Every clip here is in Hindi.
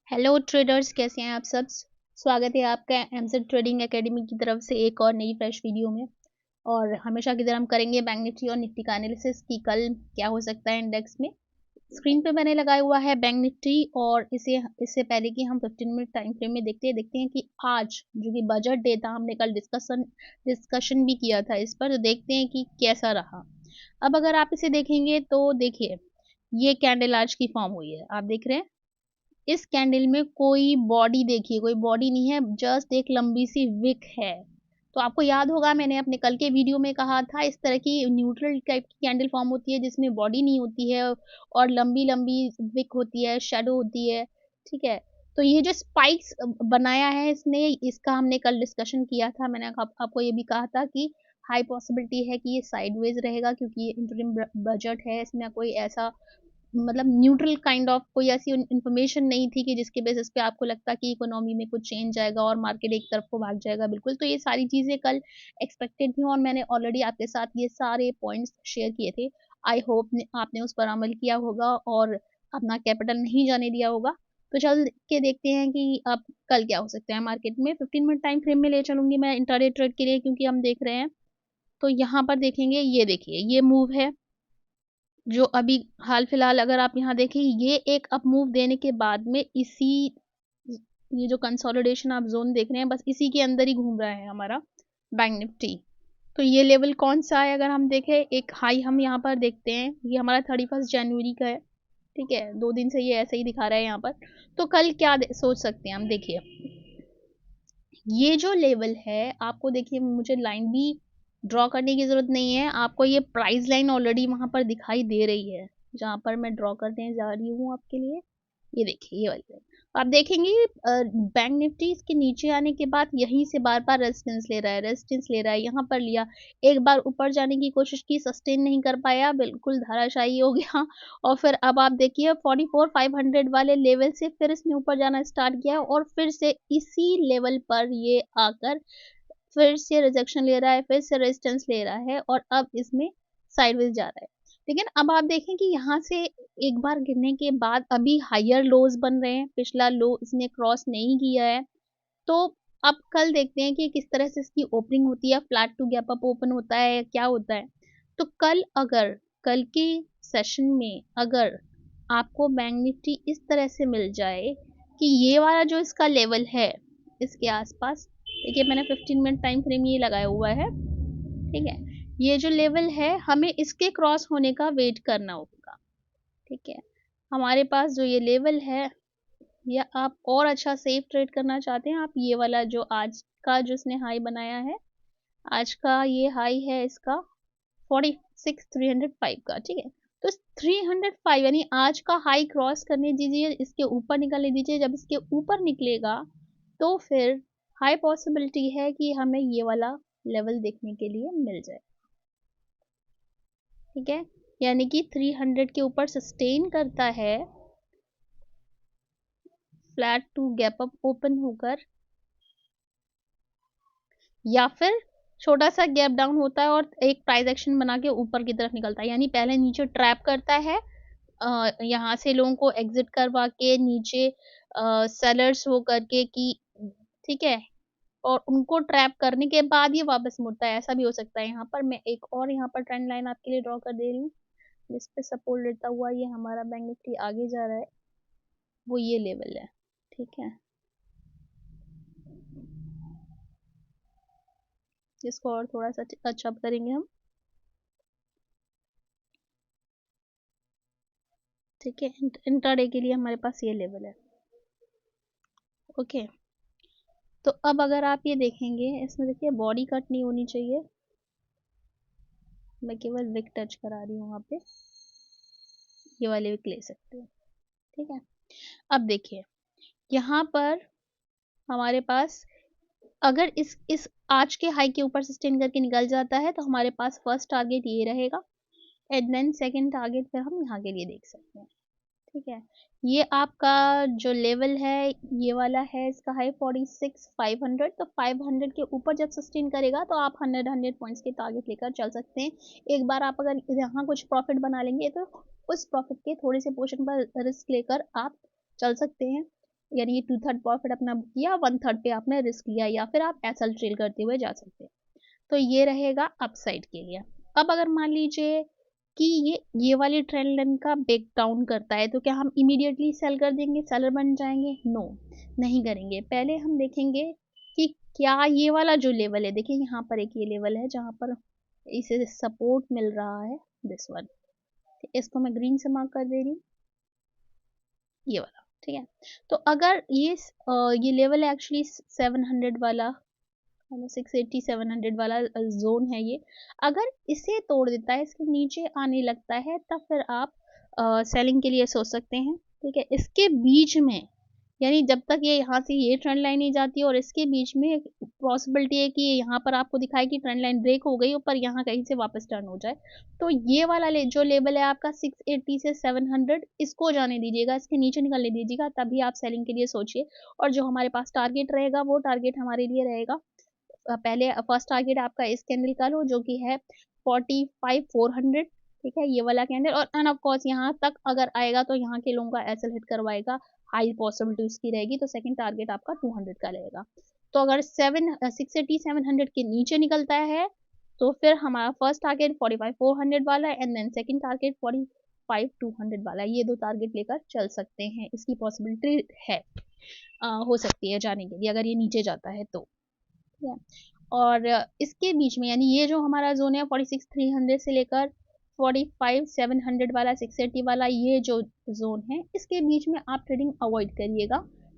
हेलो ट्रेडर्स, कैसे हैं आप सब। स्वागत है आपका एमजेड ट्रेडिंग एकेडमी की तरफ से एक और नई फ्रेश वीडियो में। और हमेशा की तरह हम करेंगे बैंक निफ्टी और निफ्टी का एनालिसिस कि कल क्या हो सकता है इंडेक्स में। स्क्रीन पे मैंने लगाया हुआ है बैंक निफ्टी, और इससे पहले कि हम 15 मिनट टाइम फ्रेम में देखते हैं कि आज जो कि बजट डे था, हमने कल डिस्कशन भी किया था इस पर, तो देखते हैं कि कैसा रहा। अब अगर आप इसे देखेंगे तो देखिए, ये कैंडल आज की फॉर्म हुई है, आप देख रहे हैं। इस कैंडल में कोई बॉडी, देखिए कोई बॉडी नहीं है, जस्ट एक लंबी सी विक है। तो आपको याद होगा, मैंने अपने कल के वीडियो में कहा था, इस तरह की न्यूट्रल टाइप की कैंडल फॉर्म होती है जिसमें बॉडी नहीं होती है और लंबी लंबी विक होती है, शेडो होती है। ठीक है। तो ये जो स्पाइक्स बनाया है इसने, इसका हमने कल डिस्कशन किया था। मैंने आपको ये भी कहा था कि हाई पॉसिबिलिटी है कि ये साइडवेज रहेगा, क्योंकि ये इंटरिम बजट है, इसमें कोई ऐसा मतलब न्यूट्रल काइंड ऑफ कोई ऐसी इन्फॉर्मेशन नहीं थी कि जिसके बेसिस पे आपको लगता कि इकोनॉमी में कुछ चेंज आएगा और मार्केट एक तरफ को भाग जाएगा। बिल्कुल, तो ये सारी चीजें कल एक्सपेक्टेड थी और मैंने ऑलरेडी आपके साथ ये सारे पॉइंट्स शेयर किए थे। आई होप आपने उस पर अमल किया होगा और अपना कैपिटल नहीं जाने दिया होगा। तो चल के देखते हैं कि अब कल क्या हो सकता है मार्केट में। 15 मिनट टाइम फ्रेम में ले चलूंगी मैं इंट्राडे ट्रेड के लिए, क्योंकि हम देख रहे हैं। तो यहाँ पर देखेंगे, ये देखिए ये मूव है जो अभी हाल फिलहाल अगर आप यहाँ देखें, ये एक अप मूव देने के बाद में इसी, ये जो कंसोलिडेशन आप जोन देख रहे हैं, बस इसी के अंदर ही घूम रहा है हमारा बैंक निफ्टी। तो ये लेवल कौन सा है, अगर हम देखें, एक हाई हम यहाँ पर देखते हैं, ये हमारा 31 जनवरी का है। ठीक है, 2 दिन से ये ऐसे ही दिखा रहा है यहाँ पर। तो कल क्या सोच सकते हैं हम, देखिए ये जो लेवल है, आपको देखिए मुझे लाइन भी ड्रॉ करने की ज़रूरत नहीं है, आपको ये प्राइस लाइन ऑलरेडी वहाँ पर दिखाई दे रही है, जहाँ पर मैं ड्रॉ करने जा रही हूँ आपके लिए। ये देखिए ये वाली लाइन आप देखेंगे, बैंक निफ्टी इसके नीचे आने के बाद यहीं से बार बार रेजिस्टेंस ले रहा है, रेजिस्टेंस ले रहा है, यहाँ पर लिया, एक बार ऊपर जाने की कोशिश की, सस्टेन नहीं कर पाया, बिल्कुल धाराशायी हो गया। और फिर अब आप देखिए 44,500 वाले लेवल से फिर इसने ऊपर जाना स्टार्ट किया और फिर से इसी लेवल पर ये आकर फिर से रिजेक्शन ले रहा है, फिर से रेजिस्टेंस ले रहा है और अब इसमें साइडवेज जा रहा है। लेकिन अब आप देखें कि यहाँ से एक बार गिरने के बाद अभी हायर लोज बन रहे हैं, पिछला लो इसने क्रॉस नहीं किया है। तो अब कल देखते हैं कि किस तरह से इसकी ओपनिंग होती है, flat to gap up open होता है या क्या होता है। तो कल के सेशन में अगर आपको बैंक निफ्टी इस तरह से मिल जाए कि ये वाला जो इसका लेवल है इसके आसपास, देखिए मैंने 15 मिनट टाइम फ्रेम ये लगाया हुआ है। ठीक है, ये जो लेवल है हमें इसके क्रॉस होने का वेट करना होगा। ठीक है, हमारे पास जो ये लेवल है, या आप और अच्छा सेफ ट्रेड करना चाहते हैं, आप ये वाला जो आज का जो इसने हाई बनाया है, आज का ये हाई है इसका 46,305 का। ठीक है, तो 305 यानी आज का हाई क्रॉस करने दीजिए, इसके ऊपर निकलने दीजिए। जब इसके ऊपर निकलेगा तो फिर हाई पॉसिबिलिटी है कि हमें ये वाला लेवल देखने के लिए मिल जाए। ठीक है, यानी कि 300 के ऊपर सस्टेन करता है, flat to gap up open होकर, या फिर छोटा सा गैप डाउन होता है और एक प्राइस एक्शन बना के ऊपर की तरफ निकलता है। यानी पहले नीचे ट्रैप करता है, यहाँ से लोगों को एग्जिट करवा के नीचे सेलर्स हो करके कि, ठीक है, और उनको ट्रैप करने के बाद ये वापस मुड़ता है, ऐसा भी हो सकता है। यहाँ पर मैं एक और यहाँ पर ट्रेंड लाइन आपके लिए ड्रॉ कर दे रही हूँ, जिस पे सपोर्ट लेता हुआ ये हमारा बैंक निफ्टी आगे जा रहा है, वो ये लेवल है। ठीक है, जिसको और थोड़ा सा अच्छा करेंगे हम। ठीक है, इंट्राडे के लिए हमारे पास ये लेवल है। ओके, तो अब अगर आप ये देखेंगे, इसमें देखिए बॉडी कट नहीं होनी चाहिए, मैं केवल विक टच करा रही हूँ वहाँ पे, ये वाले विक ले सकते हैं। ठीक है, अब देखिए यहाँ पर हमारे पास अगर इस आज के हाई के ऊपर सस्टेन करके निकल जाता है तो हमारे पास फर्स्ट टारगेट ये रहेगा, एंड देन सेकंड टारगेट फिर हम यहाँ के लिए देख सकते हैं। ठीक है, ये आपका जो लेवल है ये वाला है, इसका हाई 46,500। तो 500 के ऊपर जब सस्टेन करेगा तो आप 100 पॉइंट्स के टारगेट लेकर चल सकते हैं। एक बार आप अगर यहाँ कुछ प्रॉफिट बना लेंगे तो उस प्रॉफिट के थोड़े से पोर्शन पर रिस्क लेकर आप चल सकते हैं। यानी ये 2/3 प्रॉफिट अपना बुक किया, 1/3 पे आपने रिस्क लिया, या फिर आप एसएल ट्रेल करते हुए जा सकते हैं। तो ये रहेगा अपसाइड के लिए। अब अगर मान लीजिए कि ये वाली ट्रेंड लाइन का ब्रेक डाउन करता है, तो क्या हम इमीडिएटली सेल कर देंगे, सेलर बन जाएंगे? नो, नहीं करेंगे। पहले हम देखेंगे कि क्या ये वाला जो लेवल है, देखिए यहाँ पर एक ये लेवल है जहाँ पर इसे सपोर्ट मिल रहा है, दिस वन, इसको मैं ग्रीन से मार्क कर दे रही हूँ, ये वाला, ठीक है। तो अगर ये लेवल एक्चुअली 700 वाला, 680 700 वाला जोन है ये, अगर इसे तोड़ देता है, इसके नीचे आने लगता है, तब फिर आप सेलिंग के लिए सोच सकते हैं, ठीक है। इसके बीच में, यानी जब तक ये यहाँ से ये ट्रेंड लाइन नहीं जाती, और इसके बीच में पॉसिबिलिटी है कि यहाँ पर आपको दिखाए कि ट्रेंड लाइन ब्रेक हो गई ऊपर, यहाँ कहीं से वापस टर्न हो जाए, तो ये वाला जो लेवल है आपका 680 से 700, इसको जाने दीजिएगा, इसके नीचे निकलने दीजिएगा, तभी आप सेलिंग के लिए सोचिए। और जो हमारे पास टारगेट रहेगा, वो टारगेट हमारे लिए रहेगा, पहले फर्स्ट टारगेट आपका इस कैंडल का लो, जो कि है 45,400, ठीक है, ये वाला कैंडल। और एंड ऑफ कोर्स यहाँ तक अगर आएगा तो यहाँ के लोगों का एसएल हिट करवाएगा, हाई पॉसिबिलिटी उसकी रहेगी, तो सेकंड टारगेट आपका 200 का रहेगा। तो अगर 680 700 के नीचे निकलता है, तो फिर हमारा फर्स्ट टारगेट 45,400 वाला है, एंड देन सेकंड टारगेट 45,200 वाला है। ये दो टारगेट लेकर चल सकते हैं, इसकी पॉसिबिलिटी है, हो सकती है जाने के लिए, अगर ये नीचे जाता है तो, ठीक है। और इसके बीच में, यानी ये जो हमारा जोन है 46,300 से लेकर 45,700 वाला, 680 वाला, ये जो जोन है, इसके बीच में आप ट्रेडिंग अवॉइड करिएगा,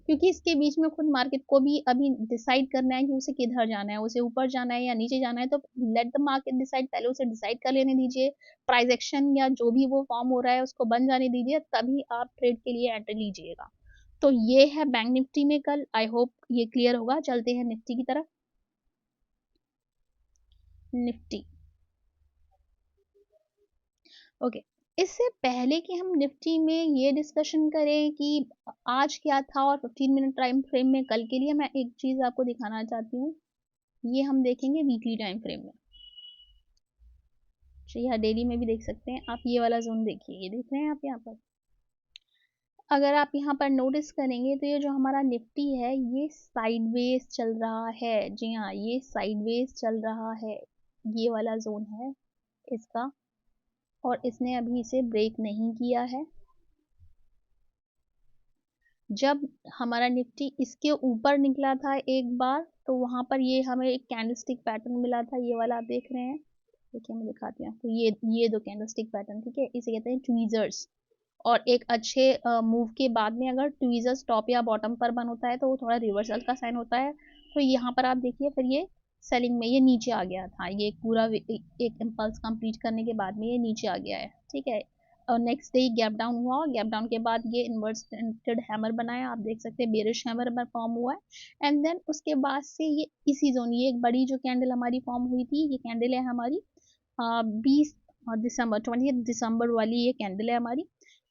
क्योंकि इसके बीच में खुद मार्केट को भी अभी डिसाइड करना है कि उसे किधर जाना है, उसे ऊपर जाना है या नीचे जाना है। तो लेट द मार्केट डिसाइड, पहले उसे डिसाइड कर लेने दीजिए, प्राइस एक्शन या जो भी वो फॉर्म हो रहा है उसको बन जाने दीजिए, तभी आप ट्रेड के लिए एंट्री लीजिएगा। तो ये है बैंक निफ्टी में कल, आई होप ये क्लियर होगा। चलते हैं निफ्टी की तरफ। Nifty, okay. इससे पहले कि हम निफ्टी में ये डिस्कशन करें कि आज क्या था और 15 मिनट टाइम फ्रेम में कल के लिए, मैं एक चीज आपको दिखाना चाहती हूँ। ये हम देखेंगे वीकली टाइम फ्रेम में, या डेली में भी देख सकते हैं आप। ये वाला जोन देखिए, ये देख रहे हैं आप यहाँ पर। अगर आप यहाँ पर नोटिस करेंगे तो ये जो हमारा निफ्टी है, ये साइडवेज चल रहा है। जी हाँ, ये साइडवेज चल रहा है, ये वाला जोन है इसका, और इसने अभी इसे ब्रेक नहीं किया है। जब हमारा निफ्टी इसके ऊपर निकला था एक बार, तो वहां पर ये हमें एक कैंडलस्टिक पैटर्न मिला था, ये वाला आप देख रहे हैं। देखिए मैं दिखाती हूँ आपको, ये दो कैंडलस्टिक पैटर्न, ठीक है, इसे कहते हैं ट्वीजर्स। और एक अच्छे मूव के बाद में अगर ट्वीजर्स टॉप या बॉटम पर बन होता है, तो वो थोड़ा रिवर्सल का साइन होता है। तो यहाँ पर आप देखिए, फिर ये सेलिंग में ये नीचे आ गया था, ये पूरा एक इम्पल्स कंप्लीट करने के बाद में ये नीचे आ गया है, ठीक है। और नेक्स्ट डे गैप डाउन हुआ, गैप डाउन के बाद ये इन्वर्टेड हैमर बनाया, आप देख सकते हैं बेरिश हैमर फॉर्म हुआ है। एंड देन उसके बाद से ये इसी जोन, ये एक बड़ी जो कैंडल हमारी फॉर्म हुई थी, ये कैंडल है हमारी 20 दिसंबर, 20 दिसंबर वाली ये कैंडल है हमारी।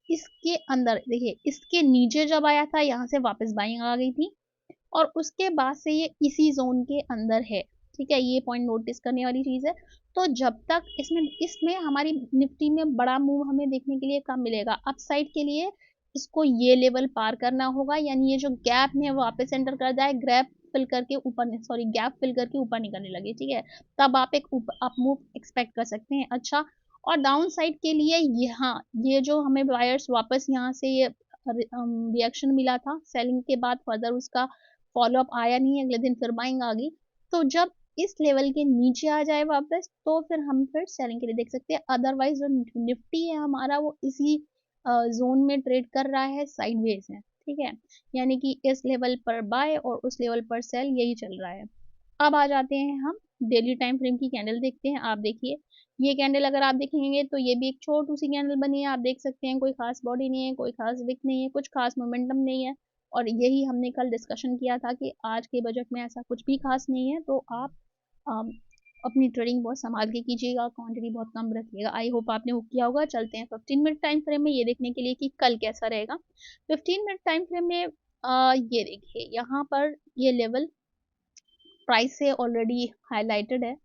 इसके अंदर देखिए, इसके नीचे जब आया था, यहाँ से वापस बाइंग आ गई थी, और उसके बाद से ये इसी जोन के अंदर है, ठीक है। ये पॉइंट नोटिस करने वाली चीज है। तो जब तक इसमें हमारी निफ्टी में बड़ा मूव हमें देखने के लिए कब मिलेगा, अपसाइड के लिए इसको ये लेवल पार करना होगा, यानी ये जो गैप में वापस एंटर कर जाए, गैप फिल करके ऊपर, सॉरी गैप फिल करके ऊपर निकलने लगे, ठीक है, तब आप एक अप मूव एक्सपेक्ट कर सकते हैं। अच्छा, और डाउन साइड के लिए यहाँ ये जो हमें वायर्स वापस यहाँ से ये रिएक्शन मिला था सेलिंग के बाद, फर्दर उसका फॉलो अप आया नहीं, अगले दिन फिर बाइंग आ गई। तो जब इस लेवल के नीचे आ जाए वापस, तो फिर हम फिर सेलिंग के लिए देख सकते हैं। अदरवाइज जो निफ्टी है हमारा, वो इसी जोन में ट्रेड कर रहा है, साइडवेज है, ठीक है। यानी कि इस लेवल पर बाय और उस लेवल पर सेल, यही चल रहा है। अब आ जाते हैं हम डेली टाइम फ्रेम की कैंडल देखते हैं। आप देखिए, ये कैंडल अगर आप देखेंगे तो ये भी एक छोटी सी कैंडल बनी है, आप देख सकते हैं, कोई खास बॉडी नहीं है, कोई खास विक नहीं है, कुछ खास मोमेंटम नहीं है। और यही हमने कल डिस्कशन किया था कि आज के बजट में ऐसा कुछ भी खास नहीं है, तो आप अम, अपनी ट्रेडिंग बहुत संभाल के कीजिएगा, क्वांटिटी बहुत कम रखिएगा। आई होप आपने वो किया होगा। चलते हैं 15 मिनट टाइम फ्रेम में, ये देखने के लिए कि कल कैसा रहेगा। 15 मिनट टाइम फ्रेम में ये देखिए, यहाँ पर ये लेवल प्राइस से ऑलरेडी हाईलाइटेड है।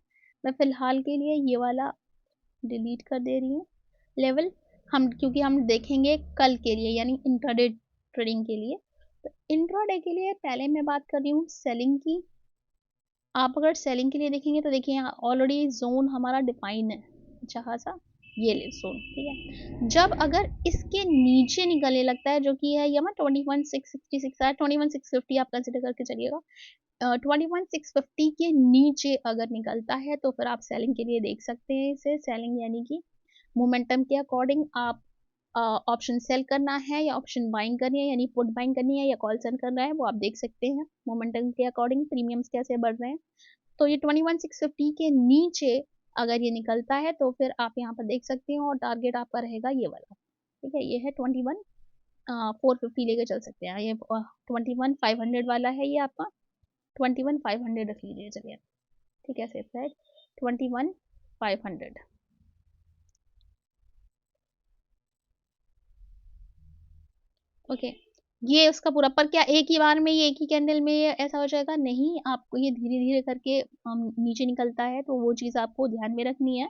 मैं फिलहाल के लिए ये वाला डिलीट कर दे रही हूँ लेवल, हम क्योंकि हम देखेंगे कल के लिए, यानी इंट्राडे ट्रेडिंग के लिए। तो इंट्राडे के लिए पहले मैं बात कर रही हूँ सेलिंग की। आप अगर सेलिंग के लिए देखेंगे तो देखिए यहाँ ऑलरेडी जोन हमारा डिफाइन है, जहाँ सा ये ले जोन, ठीक है। जब अगर इसके नीचे निकलने लगता है, जो कि है यहाँ 21,666 है, 21,650 आप कंसिडर करके चलिएगा, 21,650 के नीचे अगर निकलता है तो फिर आप सेलिंग के लिए देख सकते हैं इसे। सेलिंग यानी कि मोमेंटम के अकॉर्डिंग आप ऑप्शन सेल करना है या ऑप्शन बाइंग करनी है, यानी पुट बाइंग करनी है या कॉल सेल करना है, वो आप देख सकते हैं मोमेंटम के अकॉर्डिंग प्रीमियम्स कैसे बढ़ रहे हैं। तो ये 21,650 के नीचे अगर ये निकलता है तो फिर आप यहाँ पर देख सकते हैं, और टारगेट आपका रहेगा ये वाला, ठीक है। ये है 21,450 लेके चल सकते हैं। ये 21,500 वाला है, ये आपका 21,500 रख लीजिए, चलिए, ठीक है, सेफ साइड 21,500। ओके, ये उसका पूरा, पर क्या एक ही बार में ये एक ही कैंडल में ये ऐसा हो जाएगा? नहीं, आपको ये धीरे धीरे करके नीचे निकलता है, तो वो चीज़ आपको ध्यान में रखनी है।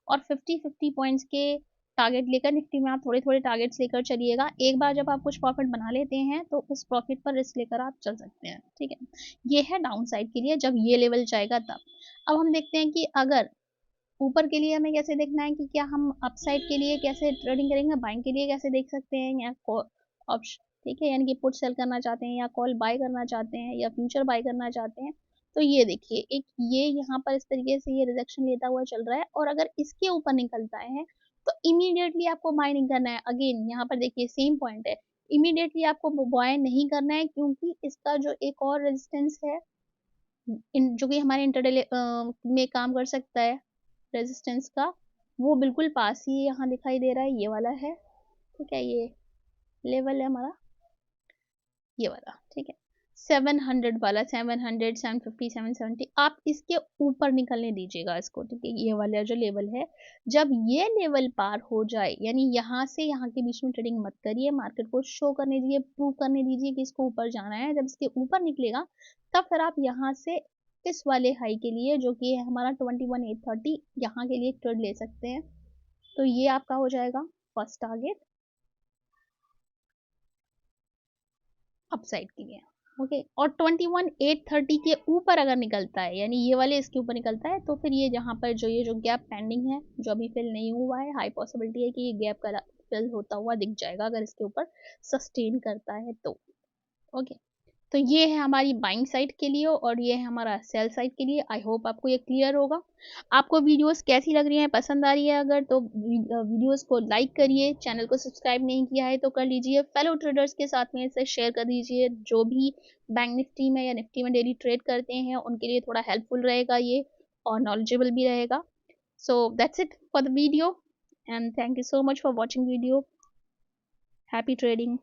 और 50-50 पॉइंट्स के टारगेट लेकर निफ्टी में आप थोड़े थोड़े टारगेट्स लेकर चलिएगा। एक बार जब आप कुछ प्रॉफिट बना लेते हैं तो उस प्रॉफिट पर रिस्क लेकर आप चल सकते हैं, ठीक है। ये है डाउन साइड के लिए, जब ये लेवल जाएगा तब। अब हम देखते हैं कि अगर ऊपर के लिए हमें कैसे देखना है, कि क्या हम अपसाइड के लिए कैसे ट्रेडिंग करेंगे, बाइंग के लिए कैसे देख सकते हैं, या ऑप्शन, ठीक है, यानी कि पुट सेल करना चाहते हैं या कॉल बाय करना चाहते हैं या फ्यूचर बाय करना चाहते हैं। तो ये देखिए, एक ये यहाँ पर इस तरीके से ये रिजेक्शन लेता हुआ चल रहा है, और अगर इसके ऊपर निकलता है तो इमीडिएटली आपको बाय नहीं करना है। अगेन यहाँ पर देखिए सेम पॉइंट है, इमीडिएटली आपको बाय नहीं करना है, क्योंकि इसका जो एक और रेजिस्टेंस है जो कि हमारे इंटरडे में काम कर सकता है रेजिस्टेंस का, वो बिल्कुल पास ही यहाँ दिखाई दे रहा है, ये वाला है, ठीक है। ये लेवल है हमारा, ये वाला, ठीक है, 700 वाला, 700, 750, 770, आप इसके ऊपर निकलने दीजिएगा इसको, ठीक है। ये वाला जो लेवल है, जब ये लेवल पार हो जाए, यानी यहाँ से यहाँ के बीच में ट्रेडिंग मत करिए, मार्केट को शो करने दीजिए, प्रूव करने दीजिए कि इसको ऊपर जाना है। जब इसके ऊपर निकलेगा तब फिर आप यहाँ से इस वाले हाई के लिए, जो कि है हमारा 21,830, यहाँ के लिए ट्रेड ले सकते हैं। तो ये आपका हो जाएगा फर्स्ट टारगेट अपसाइड के लिए, ओके। और 21,830 के ऊपर अगर निकलता है, यानी ये वाले इसके ऊपर निकलता है, तो फिर ये जहाँ पर जो गैप पेंडिंग है, जो अभी फिल नहीं हुआ है, हाई पॉसिबिलिटी है कि ये गैप का फिल होता हुआ दिख जाएगा अगर इसके ऊपर सस्टेन करता है तो, ओके। तो ये है हमारी बाइंग साइड के लिए, और ये है हमारा सेल साइड के लिए। आई होप आपको ये क्लियर होगा। आपको वीडियोस कैसी लग रही हैं, पसंद आ रही है अगर, तो वीडियोस को लाइक करिए, चैनल को सब्सक्राइब नहीं किया है तो कर लीजिए, फेलो ट्रेडर्स के साथ में इसे शेयर कर दीजिए, जो भी बैंक निफ्टी में या निफ्टी में डेली ट्रेड करते हैं उनके लिए थोड़ा हेल्पफुल रहेगा ये, और नॉलेजेबल भी रहेगा। So that's it for the video, and thank you so much for watching video. Happy trading.